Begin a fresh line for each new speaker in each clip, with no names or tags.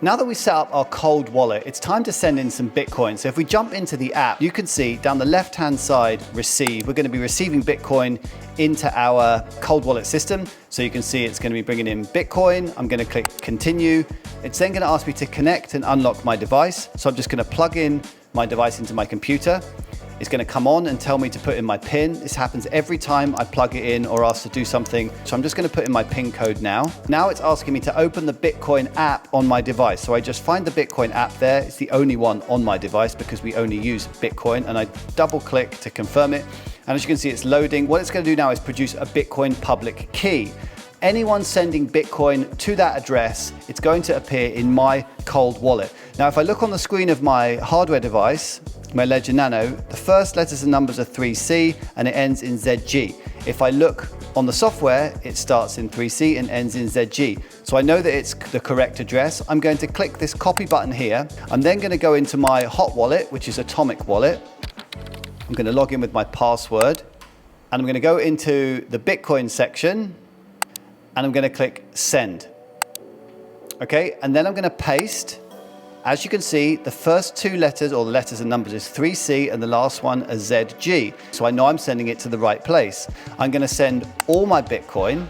Now that we set up our cold wallet, it's time to send in some Bitcoin. So if we jump into the app, you can see down the left-hand side, receive. We're going to be receiving Bitcoin into our cold wallet system. So you can see it's going to be bringing in Bitcoin. I'm going to click continue. It's then going to ask me to connect and unlock my device. So I'm just going to plug in my device into my computer. It's going to come on and tell me to put in my PIN. This happens every time I plug it in or ask to do something. So I'm just going to put in my PIN code now. Now it's asking me to open the Bitcoin app on my device. So I just find the Bitcoin app there. It's the only one on my device because we only use Bitcoin, and I double click to confirm it. And as you can see, it's loading. What it's going to do now is produce a Bitcoin public key. Anyone sending Bitcoin to that address, it's going to appear in my cold wallet. Now, if I look on the screen of my hardware device, my Ledger Nano, the first letters and numbers are 3C and it ends in ZG. If I look on the software, it starts in 3C and ends in ZG. So I know that it's the correct address. I'm going to click this copy button here. I'm then going to go into my hot wallet, which is Atomic Wallet. I'm going to log in with my password and I'm going to go into the Bitcoin section and I'm going to click send. Okay, and then I'm going to paste. As you can see, the first two letters, or the letters and numbers, is 3C and the last one is ZG. So I know I'm sending it to the right place. I'm going to send all my Bitcoin.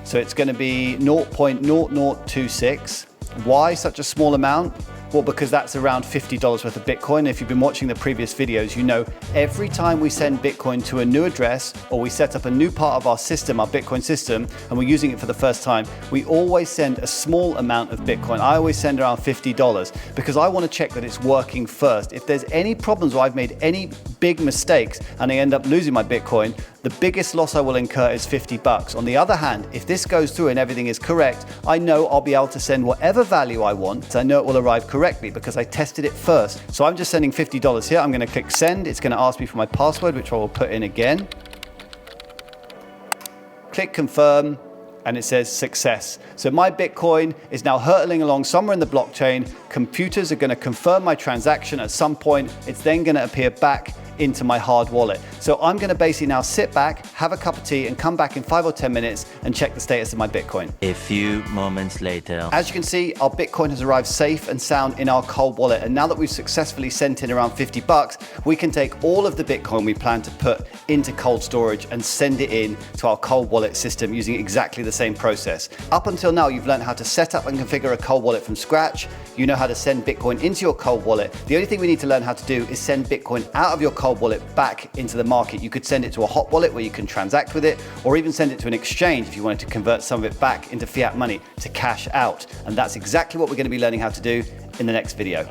So it's going to be 0.0026. Why such a small amount? Well, because that's around $50 worth of Bitcoin. If you've been watching the previous videos, you know every time we send Bitcoin to a new address or we set up a new part of our system, our Bitcoin system, and we're using it for the first time, we always send a small amount of Bitcoin. I always send around $50 because I want to check that it's working first. If there's any problems or I've made any big mistakes and I end up losing my Bitcoin, the biggest loss I will incur is $50. On the other hand, if this goes through and everything is correct, I know I'll be able to send whatever value I want. I know it will arrive correctly because I tested it first. So I'm just sending $50 here. I'm going to click send. It's going to ask me for my password, which I will put in again. Click confirm. And it says success. So my Bitcoin is now hurtling along somewhere in the blockchain. Computers are going to confirm my transaction at some point. It's then going to appear back into my hard wallet. So I'm going to basically now sit back, have a cup of tea, and come back in 5 or 10 minutes and check the status of my Bitcoin.
A few moments later.
As you can see, our Bitcoin has arrived safe and sound in our cold wallet. And now that we've successfully sent in around $50, we can take all of the Bitcoin we plan to put into cold storage and send it in to our cold wallet system using exactly the same process. Up until now, you've learned how to set up and configure a cold wallet from scratch. You know how to send Bitcoin into your cold wallet. The only thing we need to learn how to do is send Bitcoin out of your cold wallet back into the market. You could send it to a hot wallet where you can transact with it, or even send it to an exchange if you wanted to convert some of it back into fiat money to cash out. And that's exactly what we're going to be learning how to do in the next video.